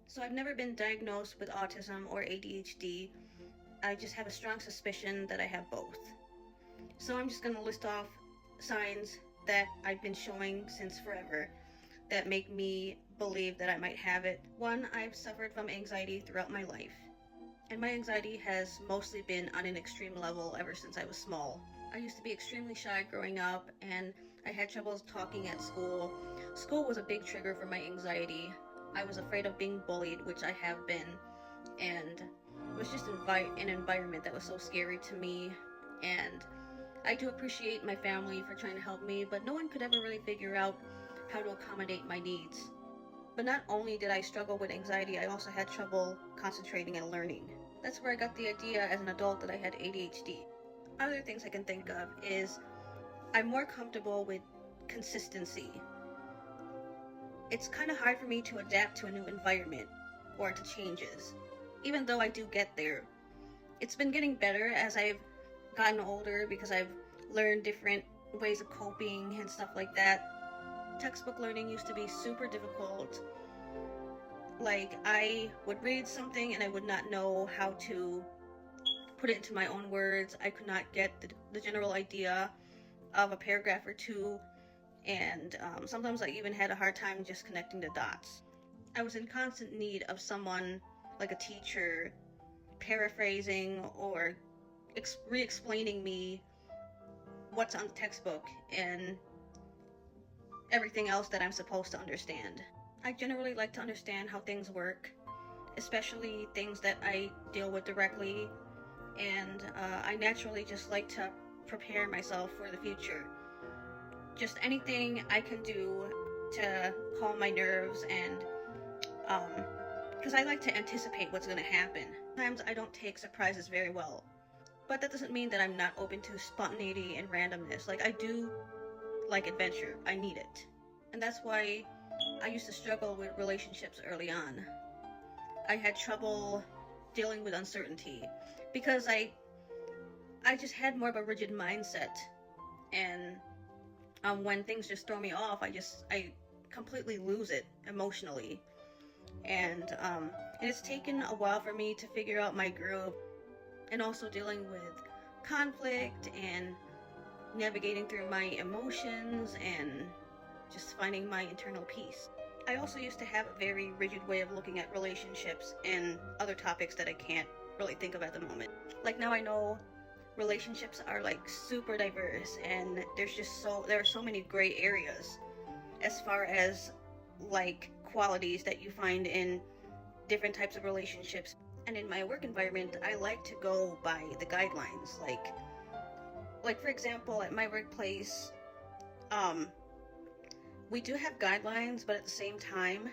So I've never been diagnosed with autism or ADHD. I just have a strong suspicion that I have both. So I'm just going to list off signs that I've been showing since forever that make me believe that I might have it. One, I've suffered from anxiety throughout my life, and my anxiety has mostly been on an extreme level ever since I was small. I used to be extremely shy growing up, and I had trouble talking at school. School was a big trigger for my anxiety. I was afraid of being bullied, which I have been, and it was just an environment that was so scary to me. And I do appreciate my family for trying to help me, but no one could ever really figure out how to accommodate my needs. But not only did I struggle with anxiety, I also had trouble concentrating and learning. That's where I got the idea as an adult that I had ADHD. Other things I can think of is I'm more comfortable with consistency. It's kind of hard for me to adapt to a new environment or to changes, even though I do get there. It's been getting better as I've gotten older because I've learned different ways of coping and stuff like that. Textbook learning used to be super difficult. Like, I would read something and I would not know how to put it into my own words. I could not get the general idea of a paragraph or two, and sometimes I even had a hard time just connecting the dots. I was in constant need of someone, like a teacher, paraphrasing or re-explaining me what's on the textbook and everything else that I'm supposed to understand. I generally like to understand how things work, especially things that I deal with directly, and I naturally just like to prepare myself for the future. Just anything I can do to calm my nerves, and because I like to anticipate what's going to happen. Sometimes I don't take surprises very well, but that doesn't mean that I'm not open to spontaneity and randomness. Like, I do like adventure. I need it. And that's why I used to struggle with relationships early on. I had trouble dealing with uncertainty because I just had more of a rigid mindset, and when things just throw me off, I completely lose it emotionally. And it's taken a while for me to figure out my groove, and also dealing with conflict and navigating through my emotions and just finding my internal peace. I also used to have a very rigid way of looking at relationships and other topics that I can't really think of at the moment. Like, now I know relationships are like super diverse, and there are so many gray areas as far as like qualities that you find in different types of relationships. And in my work environment, I like to go by the guidelines. Like for example, at my workplace, we do have guidelines, but at the same time,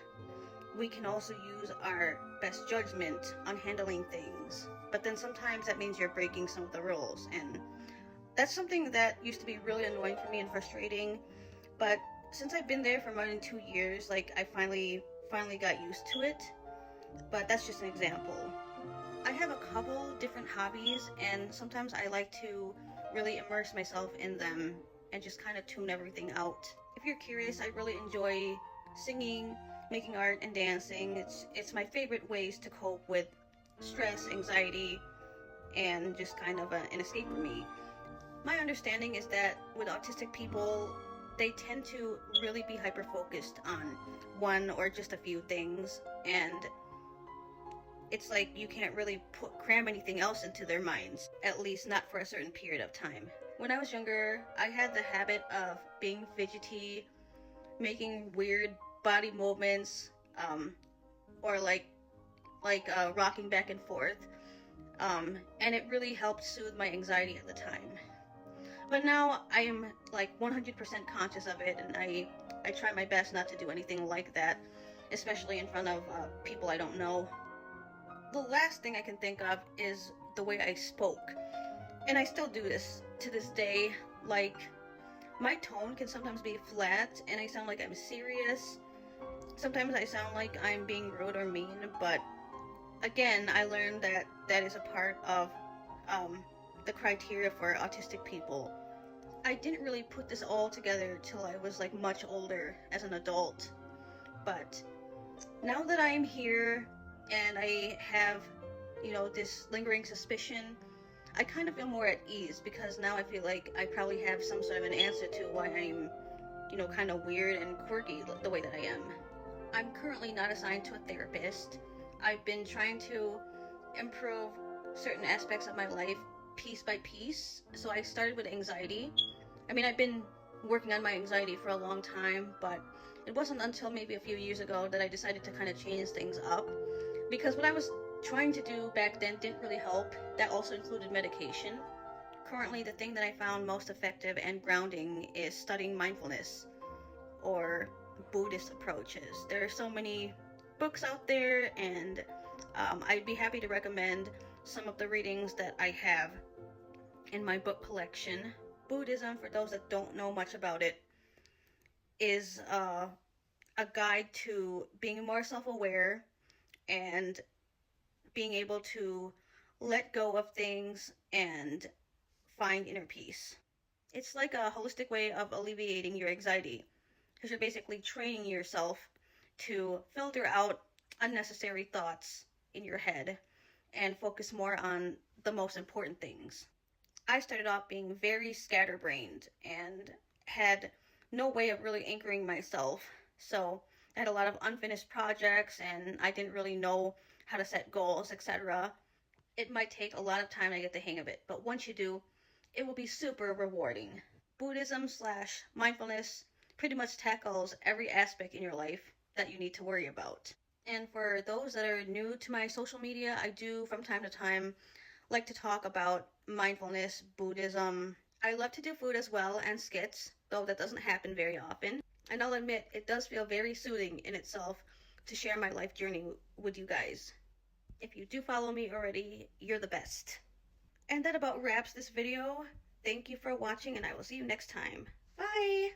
we can also use our best judgment on handling things. But then sometimes that means you're breaking some of the rules, and that's something that used to be really annoying for me and frustrating. But since I've been there for more than 2 years, like, I finally got used to it. But that's just an example. I have a couple different hobbies, and sometimes I like to really immerse myself in them and just kind of tune everything out. If you're curious, I really enjoy singing, making art, and dancing. It's my favorite ways to cope with stress, anxiety, and just kind of an escape for me. My understanding is that with autistic people, they tend to really be hyper-focused on one or just a few things, and it's like you can't really cram anything else into their minds, at least not for a certain period of time. When I was younger, I had the habit of being fidgety, making weird body movements, or like rocking back and forth, and it really helped soothe my anxiety at the time. But now I am like 100% conscious of it, and I try my best not to do anything like that, especially in front of people I don't know. The last thing I can think of is the way I spoke, and I still do this to this day. Like, my tone can sometimes be flat, and I sound like I'm serious. Sometimes I sound like I'm being rude or mean, but again, I learned that that is a part of the criteria for autistic people. I didn't really put this all together till I was like much older as an adult, but Now that I'm here and I have, this lingering suspicion, I kind of feel more at ease because now I feel like I probably have some sort of an answer to why I'm, kind of weird and quirky the way that I am. I'm currently not assigned to a therapist. I've been trying to improve certain aspects of my life piece by piece. So I started with anxiety. I mean, I've been working on my anxiety for a long time, but it wasn't until maybe a few years ago that I decided to kind of change things up. Because what I was trying to do back then didn't really help. That also included medication. Currently, the thing that I found most effective and grounding is studying mindfulness or Buddhist approaches. There are so many books out there, and I'd be happy to recommend some of the readings that I have in my book collection. Buddhism, for those that don't know much about it, is a guide to being more self-aware and being able to let go of things and find inner peace. It's like a holistic way of alleviating your anxiety because you're basically training yourself to filter out unnecessary thoughts in your head and focus more on the most important things. I started off being very scatterbrained and had no way of really anchoring myself. So I had a lot of unfinished projects and I didn't really know how to set goals, etc. It might take a lot of time to get the hang of it, but once you do, it will be super rewarding. Buddhism/mindfulness pretty much tackles every aspect in your life that you need to worry about. And for those that are new to my social media, I do from time to time like to talk about mindfulness, Buddhism. I love to do food as well and skits, though that doesn't happen very often. And I'll admit, it does feel very soothing in itself to share my life journey with you guys. If you do follow me already, you're the best. And that about wraps this video. Thank you for watching, and I will see you next time. Bye!